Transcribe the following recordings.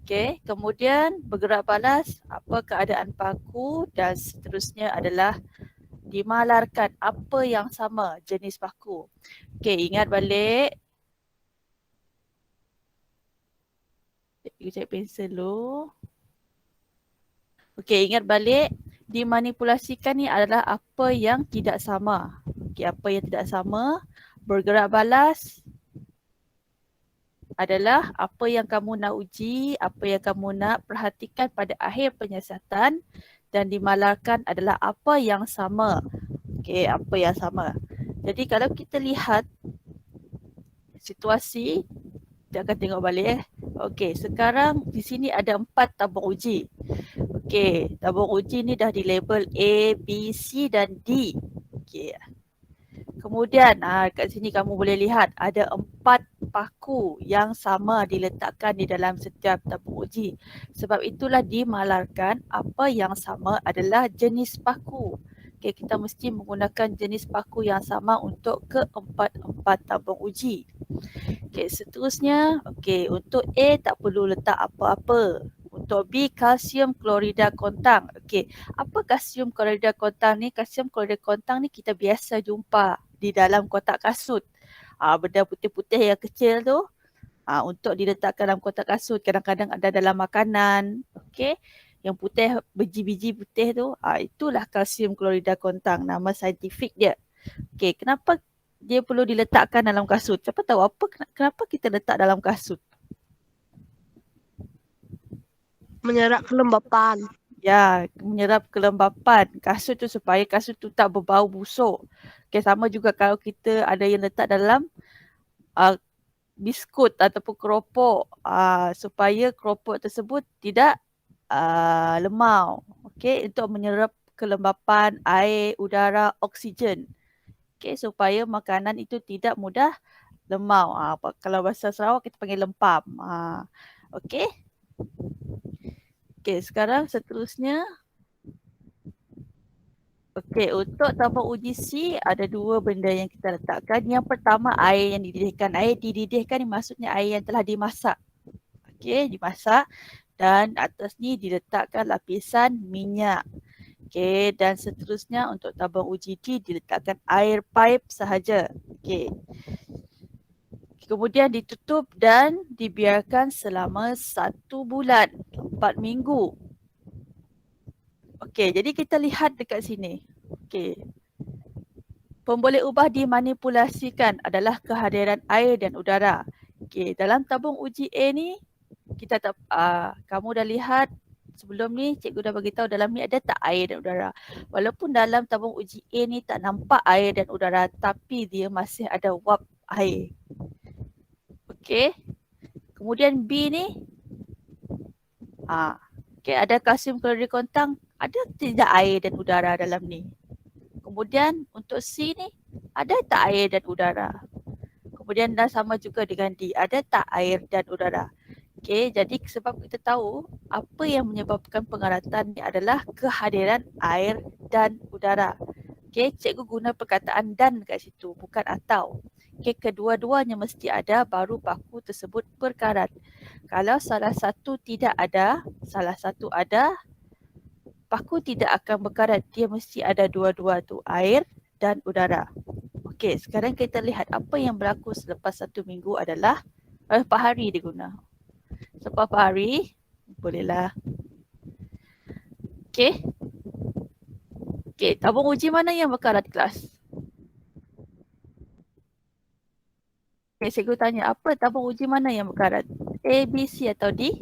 Okey, kemudian bergerak balas, apa keadaan paku dan seterusnya adalah dimalarkan apa yang sama jenis paku. Okey, ingat balik. Cikgu cek pensel dulu. Okey, ingat balik. Dimanipulasikan ni adalah apa yang tidak sama. Okey, apa yang tidak sama. Bergerak balas adalah apa yang kamu nak uji, apa yang kamu nak perhatikan pada akhir penyiasatan, dan dimalarkan adalah apa yang sama. Okey, apa yang sama. Jadi kalau kita lihat situasi, kita akan tengok balik. Okey, sekarang di sini ada 4 tabung uji. Okey, tabung uji ni dah di label A, B, C dan D. Okey. Kemudian kat sini kamu boleh lihat ada 4 paku yang sama diletakkan di dalam setiap tabung uji. Sebab itulah dimalarkan apa yang sama adalah jenis paku. Okay, kita mesti menggunakan jenis paku yang sama untuk keempat-empat tabung uji. Okay, seterusnya, okay, untuk A tak perlu letak apa-apa. Untuk B, kalsium klorida kontang. Okay, apa kalsium klorida kontang ni? Kalsium klorida kontang ni kita biasa jumpa di dalam kotak kasut. Benda putih-putih yang kecil tu untuk diletakkan dalam kotak kasut. Kadang-kadang ada dalam makanan. Okay, yang putih, biji-biji putih tu, itulah kalsium klorida kontang. Nama saintifik dia. Okay, kenapa dia perlu diletakkan dalam kasut? Siapa tahu kenapa kita letak dalam kasut? Menyerap kelembapan. Ya, menyerap kelembapan kasut tu supaya kasut tu tak berbau busuk. Okay, sama juga kalau kita ada yang letak dalam biskut ataupun keropok supaya keropok tersebut tidak lemau. Okay, untuk menyerap kelembapan air, udara, oksigen. Okay, supaya makanan itu tidak mudah lemau. Kalau bahasa Sarawak kita panggil lempam. Okay. Okay, sekarang seterusnya. Okay, untuk tabung uji C ada 2 benda yang kita letakkan. Yang pertama, air yang dididihkan. Air dididihkan ni maksudnya air yang telah dimasak. Okay, dimasak. Dan atas ni diletakkan lapisan minyak. Okay, dan seterusnya untuk tabung uji D diletakkan air pipe sahaja. Okay. Kemudian ditutup dan dibiarkan selama 1 bulan, 4 minggu. Okey, jadi kita lihat dekat sini. Okey. Pemboleh ubah dimanipulasikan adalah kehadiran air dan udara. Okey, dalam tabung uji A ni kita kamu dah lihat sebelum ni cikgu dah bagi tahu dalam ni ada tak air dan udara. Walaupun dalam tabung uji A ni tak nampak air dan udara tapi dia masih ada wap air. Okey. Kemudian B ni okay, ada kalsium klorida kontang, ada tidak air dan udara dalam ni. Kemudian untuk C ni ada tak air dan udara. Kemudian dah sama juga dengan D, ada tak air dan udara. Okey, jadi sebab kita tahu apa yang menyebabkan pengaratan ni adalah kehadiran air dan udara. Okey, cikgu guna perkataan dan kat situ, bukan atau. Okey, kedua-duanya mesti ada baru paku tersebut berkarat. Kalau salah satu tidak ada, salah satu ada, paku tidak akan berkarat. Dia mesti ada dua-dua tu, air dan udara. Okey, sekarang kita lihat apa yang berlaku selepas 1 minggu adalah berapa hari dia guna. Selepas hari, bolehlah. Okey. Okey, tabung uji mana yang berkarat kelas? Okay, cikgu tanya, apa tabung uji mana yang berkarat? A, B, C atau D?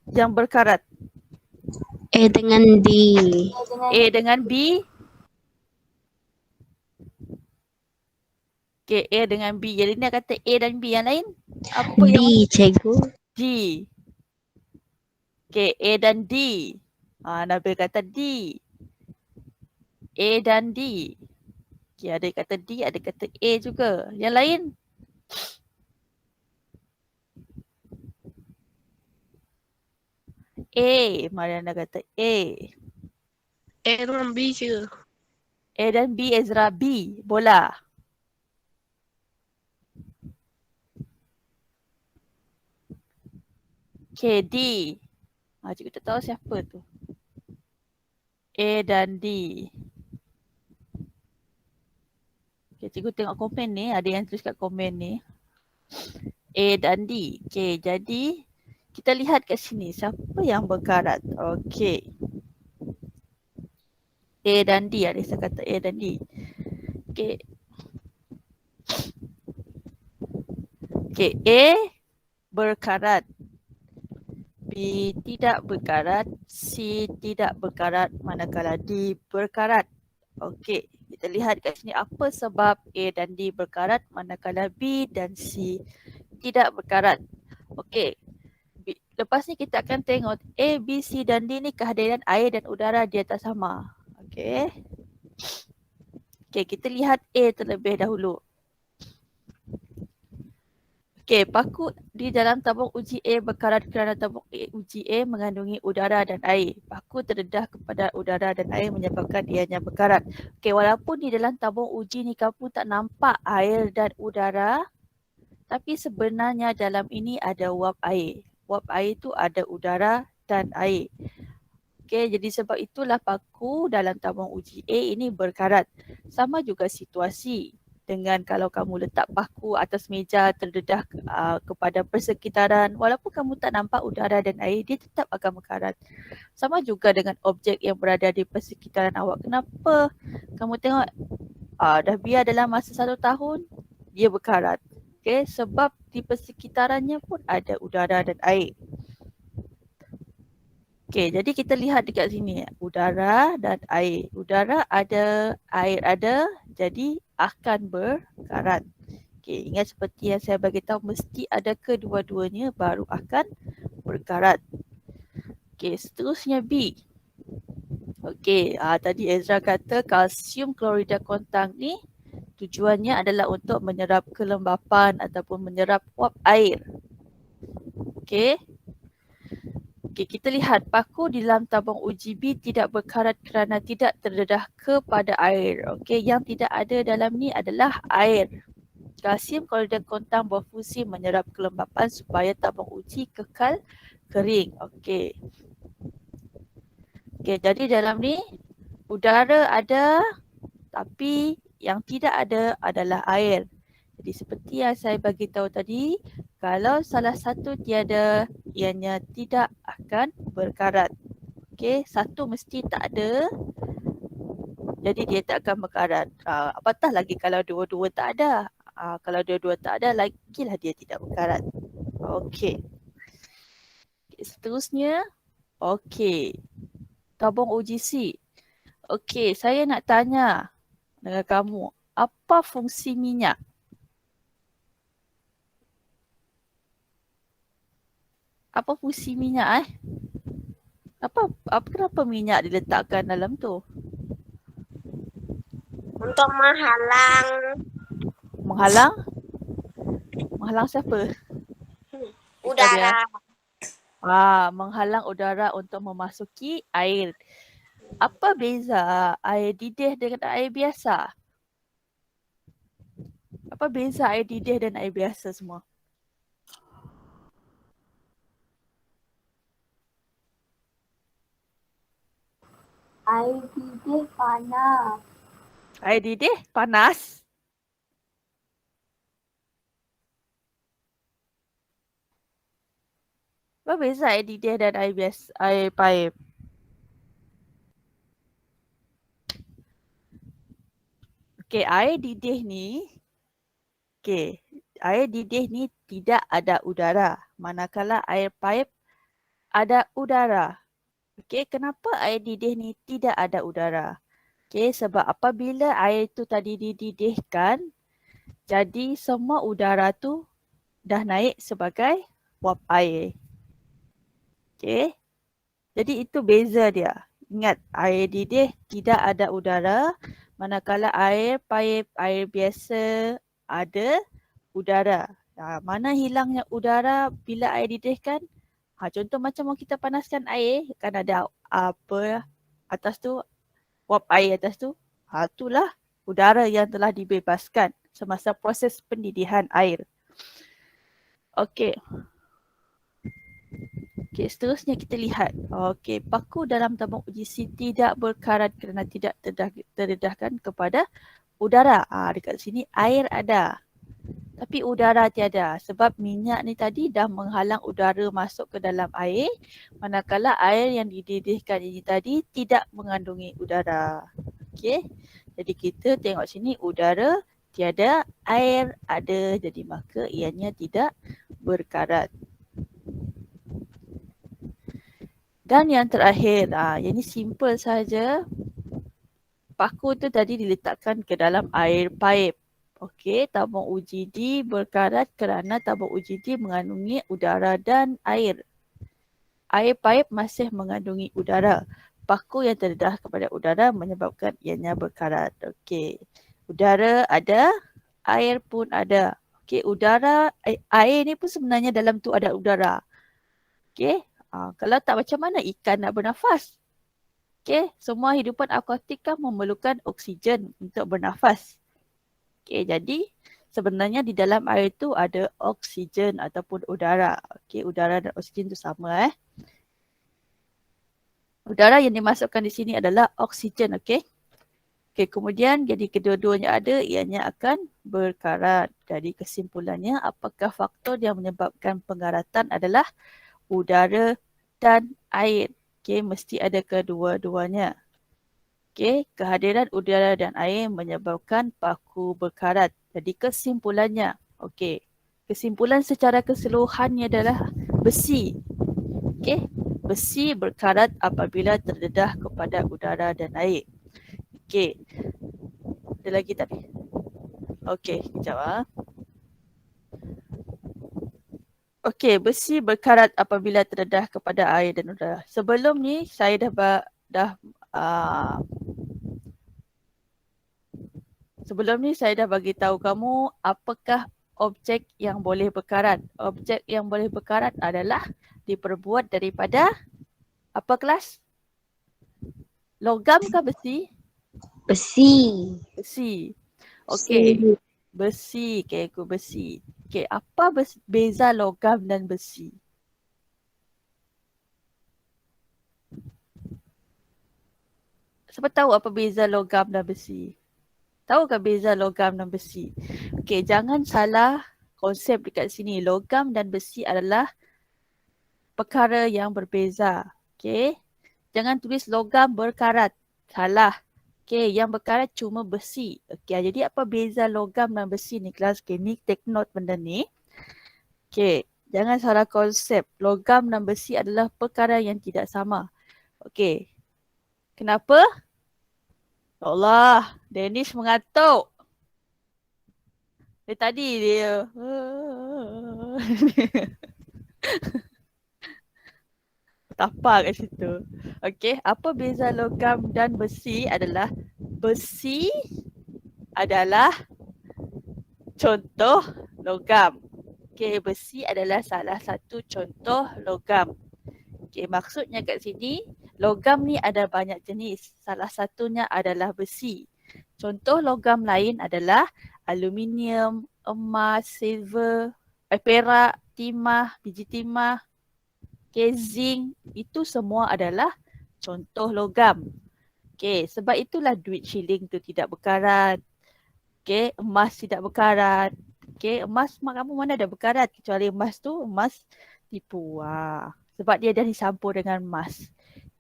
Yang berkarat. A dengan D. A dengan B. Okay, A dengan B. Jadi ni kata A dan B yang lain. Apa D, yang cikgu. D. Okay, A dan D. Nabil kata D. A dan D. Okay, ada kata D, ada kata A juga. Yang lain? A. Mariana kata A. A dengan B je. A dan B, Ezra B. Bola. Okay, D. Cikgu tak tahu siapa tu. A dan D. Okay, cikgu tengok komen ni. Ada yang tulis kat komen ni. A dan D. Okay, jadi kita lihat kat sini. Siapa yang berkarat? Okay. A dan D. Ada saya kata A dan D. Okay. Okay, A berkarat. B tidak berkarat. C tidak berkarat. Manakala D berkarat. Okey, kita lihat kat sini apa sebab A dan D berkarat manakala B dan C tidak berkarat. Okey, lepas ni kita akan tengok A, B, C dan D ni kehadiran air dan udara di atas sama. Okey. Okey, kita lihat A terlebih dahulu. Okey, paku di dalam tabung uji A berkarat kerana tabung uji A mengandungi udara dan air. Paku terdedah kepada udara dan air menyebabkan ianya berkarat. Okey, walaupun di dalam tabung uji ni kamu tak nampak air dan udara, tapi sebenarnya dalam ini ada wap air. Wap air tu ada udara dan air. Okey, jadi sebab itulah paku dalam tabung uji A ini berkarat. Sama juga situasi dengan kalau kamu letak paku atas meja terdedah kepada persekitaran, walaupun kamu tak nampak udara dan air, dia tetap akan berkarat. Sama juga dengan objek yang berada di persekitaran awak. Kenapa kamu tengok dah biar dalam masa 1 tahun, dia berkarat. Okay, sebab di persekitarannya pun ada udara dan air. Okay, jadi kita lihat dekat sini, udara dan air. Udara ada, air ada, jadi akan berkarat. Okay, ingat seperti yang saya bagi tahu, mesti ada kedua-duanya baru akan berkarat. Okay, seterusnya B. Okay, tadi Ezra kata kalsium klorida kontang ni tujuannya adalah untuk menyerap kelembapan ataupun menyerap uap air. Okay. Okay, kita lihat paku di dalam tabung uji B tidak berkarat kerana tidak terdedah kepada air. Okay, yang tidak ada dalam ni adalah air. Kalsium klorida kontang berfungsi menyerap kelembapan supaya tabung uji kekal kering. Okay. Okay, jadi dalam ni udara ada tapi yang tidak ada adalah air. Jadi seperti yang saya bagi tahu tadi, kalau salah satu tiada, ianya tidak akan berkarat. Okey, satu mesti tak ada, jadi dia tak akan berkarat. Apatah lagi kalau dua-dua tak ada. Kalau dua-dua tak ada, lagilah dia tidak berkarat. Okey. Seterusnya, okey. Tabung uji C. Okey, saya nak tanya dengan kamu, apa fungsi minyak? Apa fungsi minyak kenapa minyak diletakkan dalam tu? Untuk menghalang. Menghalang? Menghalang siapa? Udara. Menghalang udara untuk memasuki air. Apa beza air didih dengan air biasa? Apa beza air didih dan air biasa semua? Air didih panas. Air didih panas? Apa beza air didih dan air biasa, air paip? Okey, air didih ni, air didih ni tidak ada udara. Manakala air paip ada udara. Okey, kenapa air didih ni tidak ada udara? Okey, sebab apabila air tu tadi dididihkan, jadi semua udara tu dah naik sebagai wap air. Okey, jadi itu beza dia. Ingat, air didih tidak ada udara, manakala air paip, air biasa ada udara. Mana hilangnya udara bila air didihkan? Contoh macam kita panaskan air, kan ada apa atas tu, wap air atas tu. Itulah udara yang telah dibebaskan semasa proses pendidihan air. Okey. Okey, seterusnya kita lihat. Okey, paku dalam tabung uji C tidak berkarat kerana tidak terdedahkan kepada udara. Dekat sini air ada. Tapi udara tiada. Sebab minyak ni tadi dah menghalang udara masuk ke dalam air. Manakala air yang didedihkan ini tadi tidak mengandungi udara. Okey. Jadi kita tengok sini udara tiada, air ada. Jadi maka ianya tidak berkarat. Dan yang terakhir, yang ni simple saja. Paku tu tadi diletakkan ke dalam air paip. Okey, tabung uji D berkarat kerana tabung uji D mengandungi udara dan air. Air paip masih mengandungi udara. Paku yang terdedah kepada udara menyebabkan ianya berkarat. Okey, udara ada, air pun ada. Okey, udara, air ni pun sebenarnya dalam tu ada udara. Okey. Kalau tak macam mana ikan nak bernafas? Okey, semua hidupan akuatik kan memerlukan oksigen untuk bernafas. Okey, jadi sebenarnya di dalam air tu ada oksigen ataupun udara. Okey, udara dan oksigen tu sama Udara yang dimasukkan di sini adalah oksigen, okey. Okey, kemudian jadi kedua-duanya ada, ianya akan berkarat. Jadi kesimpulannya, apakah faktor yang menyebabkan pengaratan adalah udara dan air. Okey, mesti ada kedua-duanya. Okey, kehadiran udara dan air menyebabkan paku berkarat. Jadi kesimpulannya, okey. Kesimpulan secara keseluruhannya adalah besi. Okey, besi berkarat apabila terdedah kepada udara dan air. Okey. Ada lagi tak? Okey, kejap Okey, besi berkarat apabila terdedah kepada air dan udara. Sebelum ni saya dah bagi tahu kamu apakah objek yang boleh berkarat. Objek yang boleh berkarat adalah diperbuat daripada apa kelas? Logam ke besi? Besi. Besi. Okey. Besi, cikgu besi. Okey, apa beza logam dan besi? Siapa tahu apa beza logam dan besi? Tahukah beza logam dan besi? Okey, jangan salah konsep dekat sini. Logam dan besi adalah perkara yang berbeza. Okey. Jangan tulis logam berkarat. Salah. Okey, yang berkarat cuma besi. Okey, jadi apa beza logam dan besi ni kelas? Okey, ni take note benda ni. Okey, jangan salah konsep. Logam dan besi adalah perkara yang tidak sama. Okey. Kenapa? Allah, Danish mengantuk. Dari tadi dia tapak kat situ. Okey, apa beza logam dan besi adalah besi adalah contoh logam. Okey, besi adalah salah satu contoh logam. Okey, maksudnya kat sini logam ni ada banyak jenis. Salah satunya adalah besi. Contoh logam lain adalah aluminium, emas, silver, perak, timah, biji timah, zinc, itu semua adalah contoh logam. Okey, sebab itulah duit shilling tu tidak berkarat. Okey, emas tidak berkarat. Okey, emas mak kamu mana ada berkarat kecuali emas tu emas tipu. Sebab dia dah dicampur dengan emas.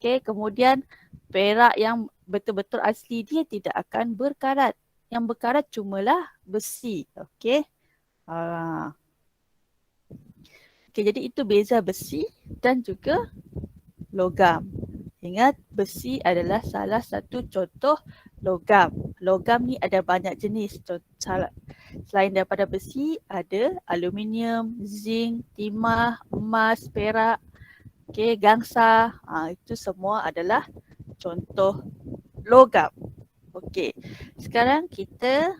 Okey, kemudian perak yang betul-betul asli dia tidak akan berkarat. Yang berkarat cumalah besi. Okey. Okey, jadi itu beza besi dan juga logam. Ingat, besi adalah salah satu contoh logam. Logam ni ada banyak jenis. Selain daripada besi, ada aluminium, zinc, timah, emas, perak, gangsa. Itu semua adalah contoh logam. Okey, sekarang kita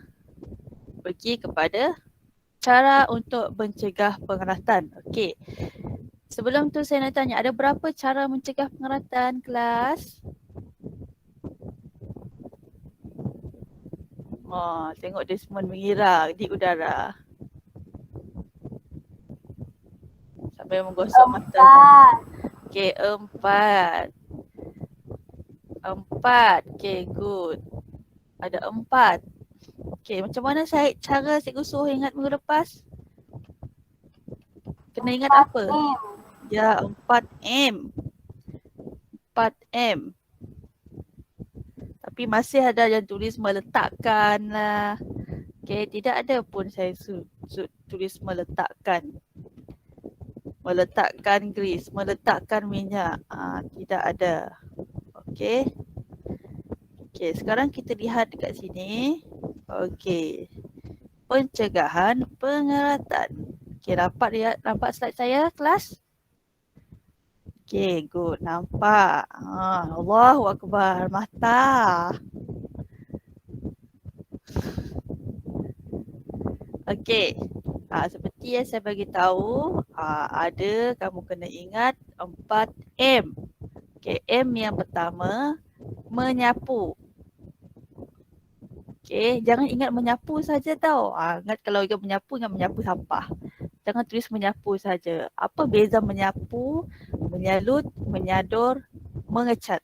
pergi kepada cara untuk mencegah pengeratan. Okey. Sebelum tu saya nak tanya, ada berapa cara mencegah pengeratan kelas? Tengok dia semua mengira di udara. Sampai menggosok mata. Okay, 4. 4. Okay, good. Ada 4. Okay, macam mana cara cikgu suruh ingat minggu lepas? Kena ingat apa? Ya, 4M. 4M. Tapi masih ada yang tulis meletakkan lah. Okay, tidak ada pun saya tulis meletakkan. Meletakkan grease, meletakkan minyak. Tidak ada. Okay. Okay, sekarang kita lihat dekat sini. Okay. Pencegahan pengeratan. Okay, nampak slide saya kelas? Okay, good. Nampak. Allahu Akbar. Mata. Okay. Seperti yang saya bagi tahu, ada kamu kena ingat 4M. Okay, M yang pertama, menyapu. Okay, jangan ingat menyapu saja tau. Ingat kalau ingat menyapu sampah. Jangan tulis menyapu saja. Apa beza menyapu, menyalut, menyador, mengecat?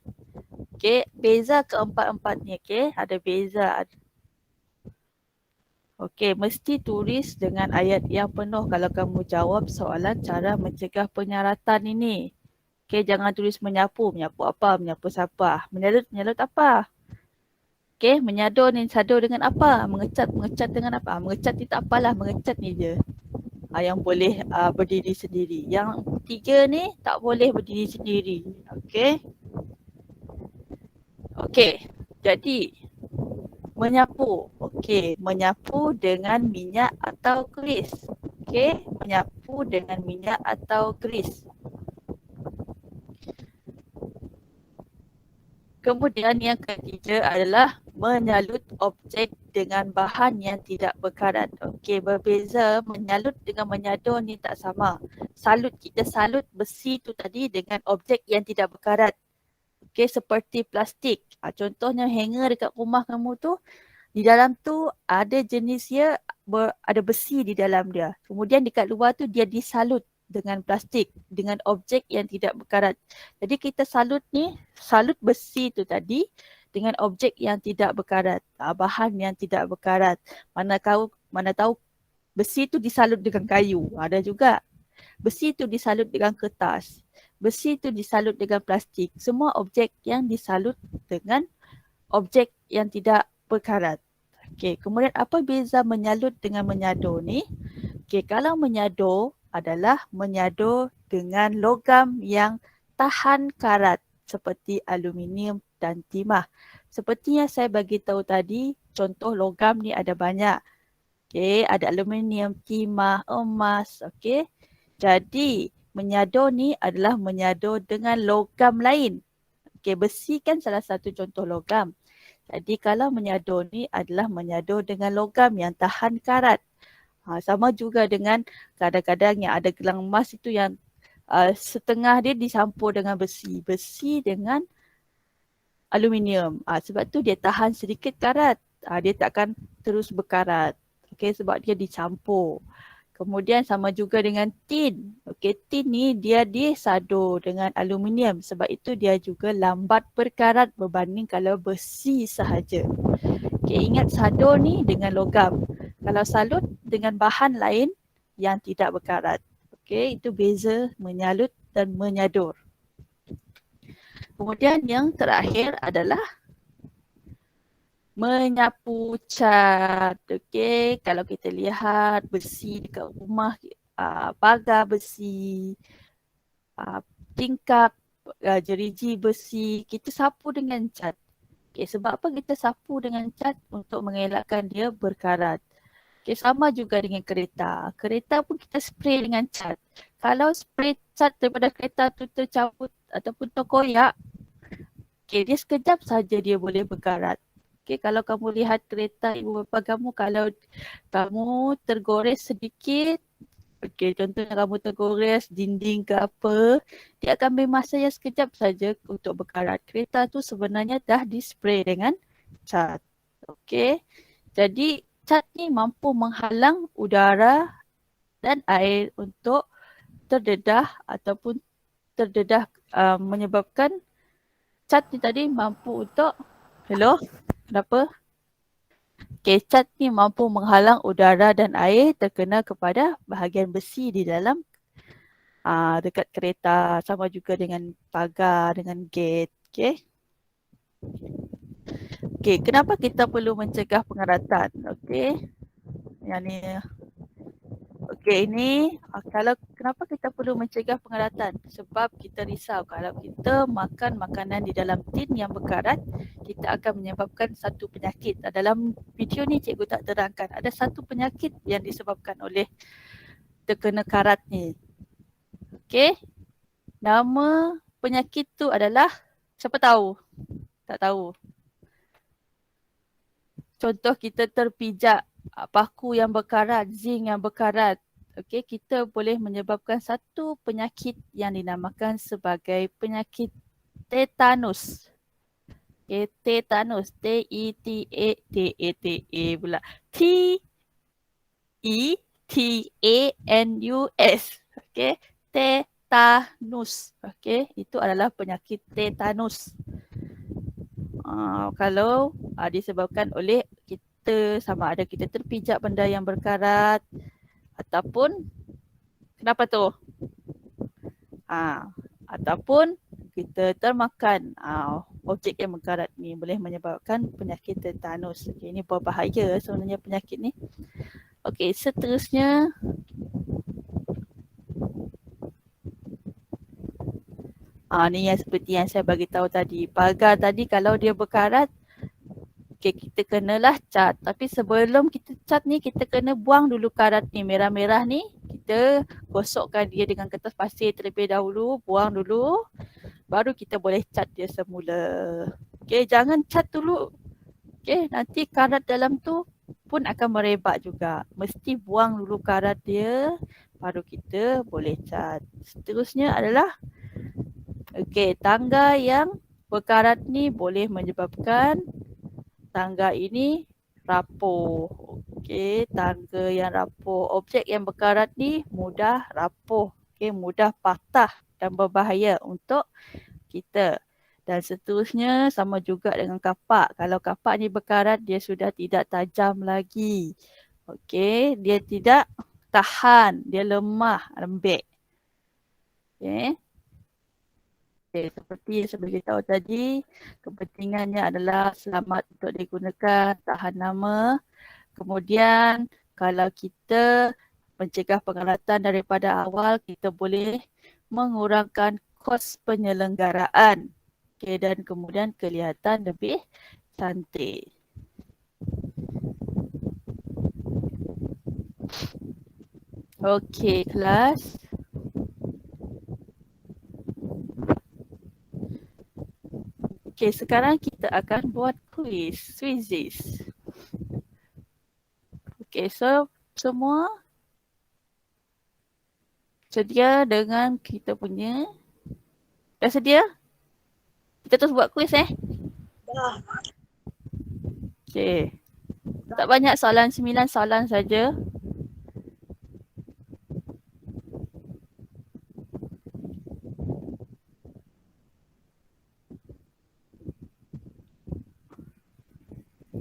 Okay, beza keempat-empat ni. Okay, ada beza. Okay, mesti tulis dengan ayat yang penuh kalau kamu jawab soalan cara mencegah penyaratan ini. Okay, jangan tulis menyapu apa, menyapu siapa, menyalut apa. Okay, menyador ni sador dengan apa, mengecat dengan apa. Mengecat ni tak apalah, mengecat ni je. Yang boleh berdiri sendiri. Yang 3 ni tak boleh berdiri sendiri. Okay. Okay, jadi menyapu. Okey, menyapu dengan minyak atau grease. Okey, menyapu dengan minyak atau grease. Kemudian yang ketiga adalah menyalut objek dengan bahan yang tidak berkarat. Okey, berbeza menyalut dengan menyador ni tak sama. Kita salut besi tu tadi dengan objek yang tidak berkarat. Okey, seperti plastik. Contohnya hanger dekat rumah kamu tu, di dalam tu ada jenis dia, ada besi di dalam dia. Kemudian dekat luar tu dia disalut dengan plastik, dengan objek yang tidak berkarat. Jadi kita salut besi tu tadi dengan objek yang tidak berkarat, bahan yang tidak berkarat. Mana tahu besi tu disalut dengan kayu, ada juga. Besi tu disalut dengan kertas. Besi tu disalut dengan plastik. Semua objek yang disalut dengan objek yang tidak berkarat. Okey, kemudian apa beza menyalut dengan menyador ni? Okey, kalau menyador adalah menyador dengan logam yang tahan karat seperti aluminium dan timah. Seperti yang saya bagi tahu tadi, contoh logam ni ada banyak. Okey, ada aluminium, timah, emas, okey. Jadi, menyador ni adalah menyador dengan logam lain. Okey, besi kan salah satu contoh logam. Jadi kalau menyador ni adalah menyador dengan logam yang tahan karat. Sama juga dengan kadang-kadang yang ada gelang emas itu yang setengah dia dicampur dengan besi. Besi dengan aluminium. Sebab tu dia tahan sedikit karat. Dia takkan terus berkarat. Okay, sebab dia dicampur. Kemudian sama juga dengan tin. Okay, tin ni dia disadur dengan aluminium. Sebab itu dia juga lambat berkarat berbanding kalau besi sahaja. Okay, ingat sadur ni dengan logam. Kalau salut dengan bahan lain yang tidak berkarat. Okay, itu beza menyalut dan menyadur. Kemudian yang terakhir adalah menyapu cat. Okey, kalau kita lihat besi dekat rumah, pagar besi, tingkap, jeriji besi, kita sapu dengan cat. Okey, sebab apa kita sapu dengan cat? Untuk mengelakkan dia berkarat. Okey, sama juga dengan kereta. Kereta pun kita spray dengan cat. Kalau spray cat daripada kereta tu tercabut ataupun terkoyak, okey, dia sekejap saja dia boleh berkarat. Okay, kalau kamu lihat kereta ibu bapa kamu, kalau kamu tergores sedikit, okay, contohnya kamu tergores dinding ke apa, dia akan ambil masa yang sekejap saja untuk berkarat. Kereta tu sebenarnya dah dispray dengan cat. Okay, jadi cat ni mampu menghalang udara dan air untuk terdedah ataupun terdedah menyebabkan cat ni tadi mampu untuk, hello, kenapa? Okay, cat ni mampu menghalang udara dan air terkena kepada bahagian besi di dalam dekat kereta, sama juga dengan pagar, dengan gate. Okay. Okay, kenapa kita perlu mencegah pengeratan? Okay, yang ni. Okay, ini kalau kenapa kita perlu mencegah pengeratan? Sebab kita risau kalau kita makan makanan di dalam tin yang berkarat, kita akan menyebabkan satu penyakit. Dalam video ni cikgu tak terangkan. Ada satu penyakit yang disebabkan oleh terkena karat ni. Okay, nama penyakit tu adalah, siapa tahu? Tak tahu. Contoh kita terpijak paku yang berkarat, zinc yang berkarat. Okey, kita boleh menyebabkan satu penyakit yang dinamakan sebagai penyakit tetanus. Okey, tetanus, T-E-T-A pula. T-E-T-A-N-U-S. Okey, tetanus. Okey, itu adalah penyakit tetanus. Kalau disebabkan oleh kita, sama ada kita terpijak benda yang berkarat ataupun kenapa tu? Ataupun kita termakan objek yang berkarat ni boleh menyebabkan penyakit tetanus. Okay, ini berbahaya sebenarnya penyakit ni. Okey, seterusnya ni yang seperti yang saya bagi tahu tadi. Pagar tadi kalau dia berkarat, okay, kita kenalah cat. Tapi sebelum kita cat ni, kita kena buang dulu karat ni, merah-merah ni. Kita gosokkan dia dengan kertas pasir terlebih dahulu, buang dulu. Baru kita boleh cat dia semula. Okay, jangan cat dulu. Okay, nanti karat dalam tu pun akan merebak juga. Mesti buang dulu karat dia, baru kita boleh cat. Seterusnya adalah, okay, tangga yang berkarat ni boleh menyebabkan tangga ini rapuh. Okey, tangga yang rapuh. Objek yang berkarat ni mudah rapuh. Okey, mudah patah dan berbahaya untuk kita. Dan seterusnya sama juga dengan kapak. Kalau kapak ni berkarat, dia sudah tidak tajam lagi. Okey, dia tidak tahan. Dia lemah, lembek. Okey. Okay, seperti yang saya beritahu tadi, kepentingannya adalah selamat untuk digunakan, tahan lama. Kemudian kalau kita mencegah pengeratan daripada awal, kita boleh mengurangkan kos penyelenggaraan. Okay, dan kemudian kelihatan lebih cantik. Okey, kelas. Okey, sekarang kita akan buat kuis, Swissies. Okey, so semua sedia dengan kita punya? Dah sedia? Kita terus buat kuis Dah. Okey. Tak banyak soalan, 9 soalan saja.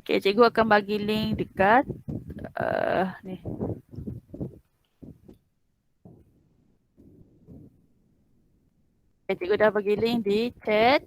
Okey, cikgu akan bagi link dekat ni. Okay, cikgu dah bagi link di chat.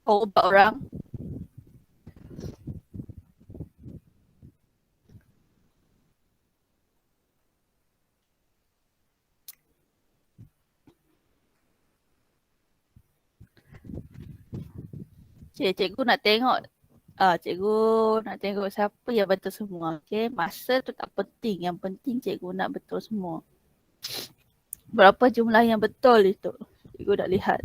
Oh, 4 orang. Okay, cikgu nak tengok Cikgu nak tengok siapa yang betul semua. Okay, masa tu tak penting. Yang penting cikgu nak betul semua. Berapa jumlah yang betul itu. Cikgu nak lihat.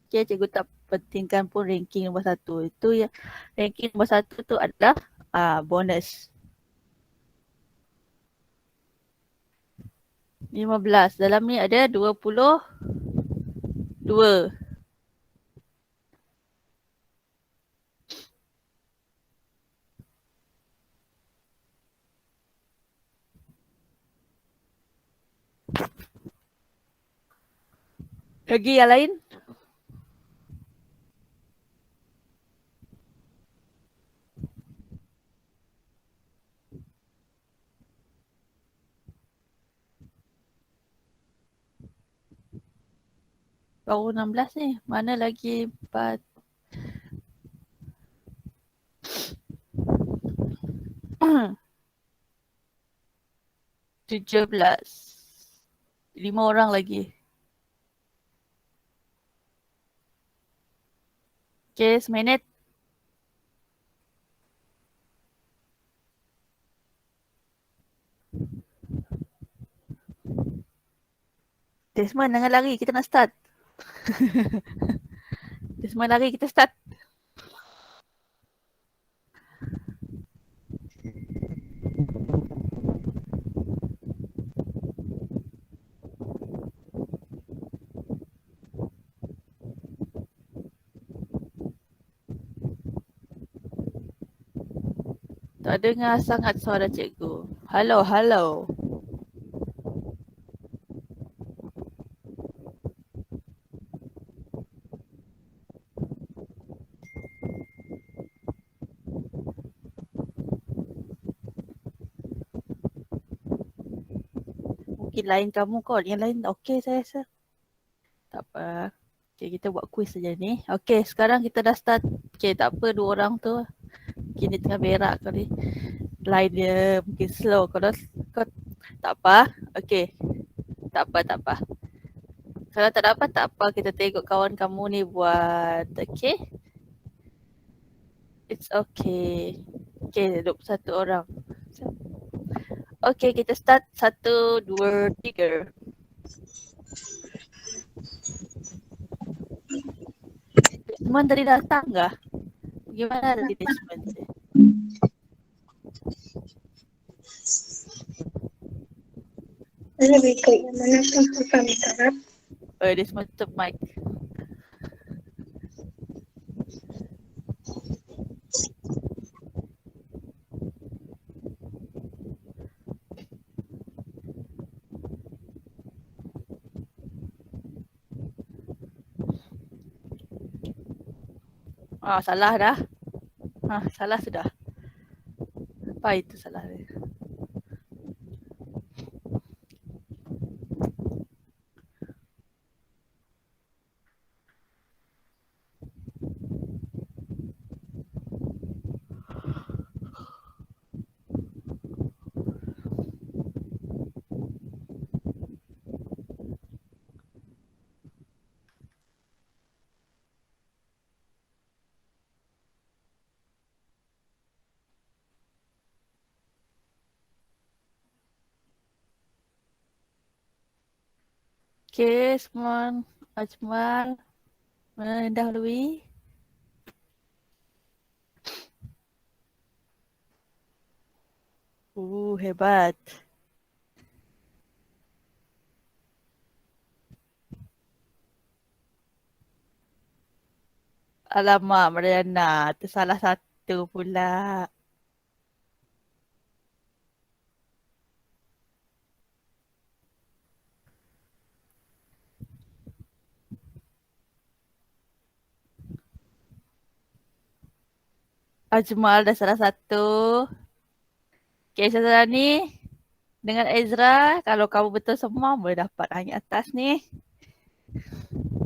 Okay, cikgu tak pentingkan pun ranking nombor 1. Itu yang ranking nombor 1 tu adalah bonus. 15. Dalam ni ada 22. Lagi yang lain? Baru 16 ni. Mana lagi 4? 17. 5 orang lagi. Okay, seminit. Desmond, jangan lari. Kita nak start. Desmond lari, kita start. Tak dengar sangat suara cikgu. Halo, halo. Mungkin lain kamu kot. Yang lain okey saya rasa. Tak apa. Okay, kita buat quiz saja ni. Okay, sekarang kita dah start. Okay, tak apa 2 orang tu. Mungkin dia tengah berak kali. Line dia mungkin slow. Kalau kau tak apa. Okay. Tak apa, tak apa. Kalau tak dapat, tak apa. Kita tengok kawan kamu ni buat. Okay. It's okay. Okay, 21 orang. Okay, kita start. 1, 2, 3. Desmond tadi datang kah? Gimana tadi Desmond? Lebih ke yang mana pun bukan tarap. Desmond tutup mic. Salah dah. Salah sudah. Apa itu salah dia? Okay, semua Ajmal mendahului. Hebat. Alamak, Mariana, tersalah satu pula. Ajmal dah salah satu. Okay, setelah ni dengan Ezra, kalau kamu betul semua boleh dapat hanya atas ni.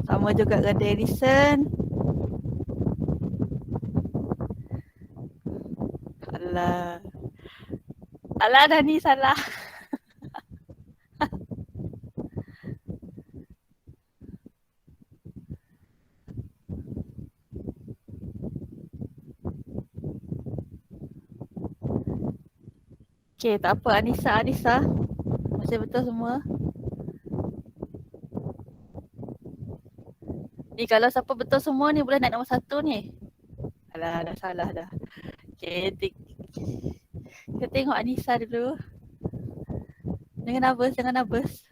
Sama juga dengan Denison. Alah. Alah, dah ni salah. Okay, tak apa. Anissa. Masih betul semua? Ni kalau siapa betul semua ni boleh naik nombor 1 ni. Alah, dah salah dah. Okay, kita tengok Anissa dulu. Jangan nervous.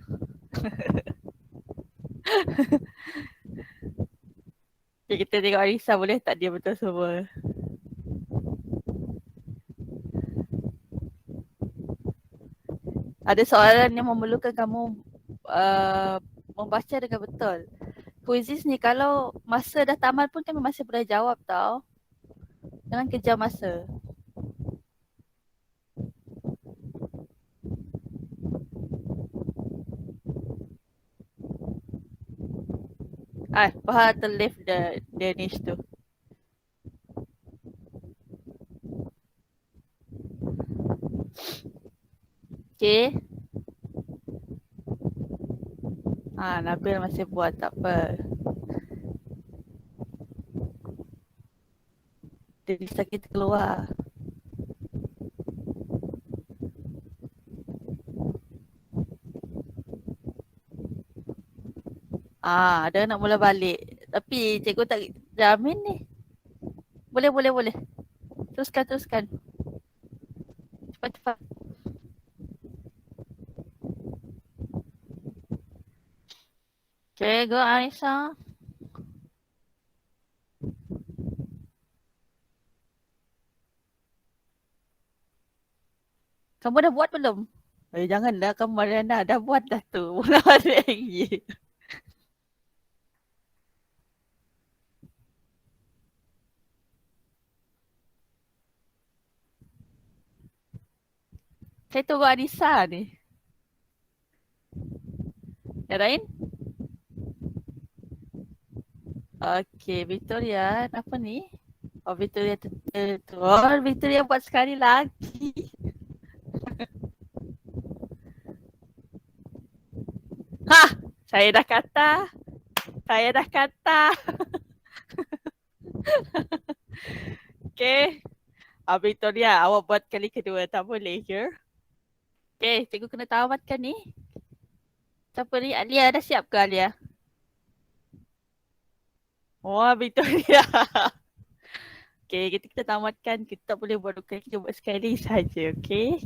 Okay, kita tengok Anissa boleh tak dia betul semua. Ada soalan yang memerlukan kamu membaca dengan betul. Kuisis ni kalau masa dah tamat pun kami masih boleh jawab tau. Jangan kejar masa. Fahad to leave the niche tu. Okay. Nabil masih buat, tak apa. Dia bisa kita keluar. Ada nak mula balik. Tapi cikgu tak jamin ni. Boleh. Teruskan. Cepat. Okay, go Aisyah. Kamu dah buat belum? Janganlah kamu Mariana. Dah buat dah tu. Mula balik lagi. Saya tunggu Anissa ni. Yang lain? Okay, Victoria. Apa ni? Victoria tu. Victoria buat sekali lagi. Saya dah kata. Okay. Victoria, awak buat kali kedua. Tak boleh ke? Okay, cikgu kena tamatkan ni. Siapa ni? Alia dah siap ke Alia? Victoria. Okay, kita tamatkan. Kita tak boleh buat dua kali. Kita buat sekali saja, okay?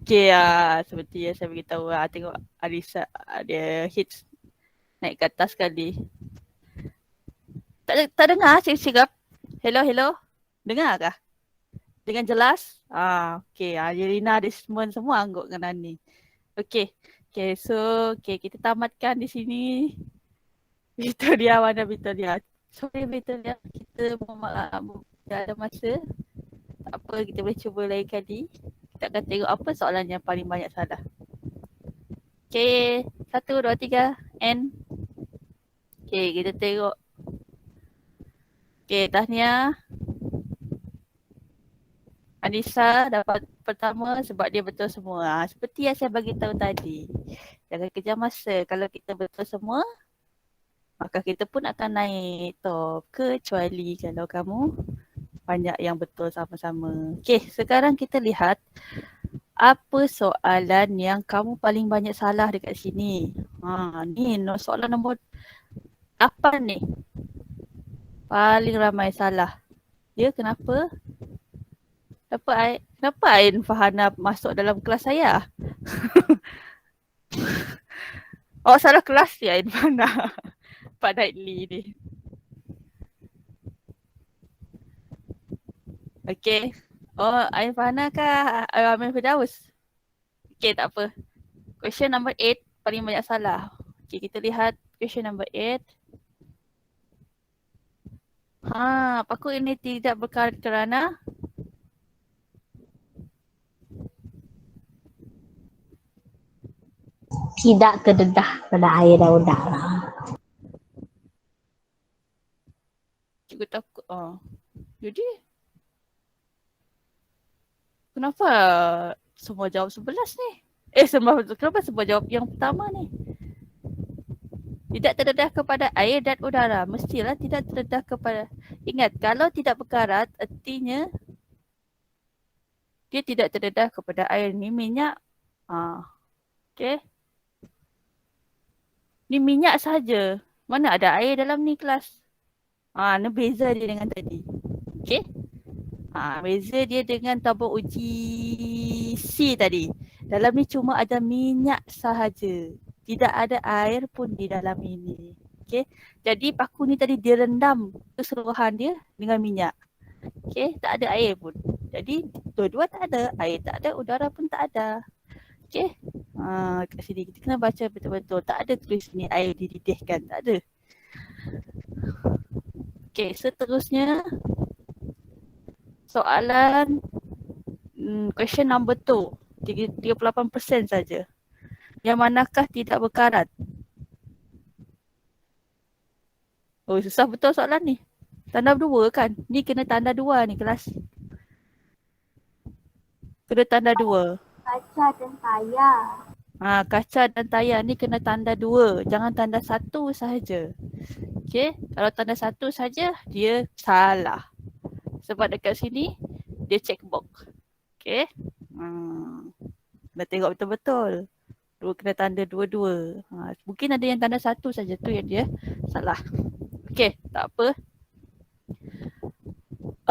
Okay, seperti yang saya beritahu, tengok Alisa ada hits naik ke atas sekali. Tak dengar cakap. Hello. Dengar kah? Dengan jelas? Okay. Yerina, Desmond semua angguk dengan Nani. Okay, so kita tamatkan di sini. Victoria, mana Victoria? Sorry Victoria, kita ada masa. Tak apa, kita boleh cuba lain kali. Kita akan tengok apa soalan yang paling banyak salah. Okay, 1, 2, 3, end. Okay, kita tengok. Okay, tahniah. Anissa dapat pertama sebab dia betul semua. Seperti yang saya bagi tahu tadi. Jangan kejar masa. Kalau kita betul semua, maka kita pun akan naik top. Kecuali kalau kamu banyak yang betul sama-sama. Okay, sekarang kita lihat apa soalan yang kamu paling banyak salah dekat sini. Ni soalan nombor 8 ni. Paling ramai salah. Ya, kenapa? Kenapa Ain Fahana masuk dalam kelas saya? Salah kelas ya Ain Fahana. Pak Naidli ni. Okay. Ain Fahana kah Amin Firdaus? Okay, tak apa. Question number 8 paling banyak salah. Okay, kita lihat question number 8. Paku ini tidak berkarat kerana Tidak terdedah pada air dan udara. cikgu takut. Jadi kenapa semua jawab 11 ni? Kenapa semua jawab yang pertama ni? Tidak terdedah kepada air dan udara. Mestilah tidak terdedah kepada. Ingat, kalau tidak berkarat, artinya Dia tidak terdedah kepada air. Ni minyak. Okay. Ni minyak saja. Mana ada air dalam ni kelas? Ni beza dia dengan tadi. Okay. Beza dia dengan tabung uji C tadi. Dalam ni cuma ada minyak sahaja. Tidak ada air pun di dalam ini. Okay. Jadi paku ni tadi direndam keseluruhan dia dengan minyak. Okay. Tak ada air pun. Jadi dua-dua tak ada. Air tak ada, udara pun tak ada. Okay. Kat sini kita kena baca betul-betul. Tak ada tulis ni air dididihkan. Tak ada. Okay. Seterusnya. Soalan question number 2. 38% saja. Yang manakah tidak berkarat? Oh, susah betul soalan ni. Tanda 2 kan? Ni kena tanda 2 ni kelas. Kena tanda 2. Kaca dan tayar. Kaca dan tayar ni kena tanda 2. Jangan tanda 1 sahaja. Okay. Kalau tanda 1 saja, dia salah. Sebab dekat sini, dia check box. Okay. Kena tengok betul-betul. Kena tanda 2-2. Mungkin ada yang tanda 1 saja tu yang dia salah. Okay, tak apa.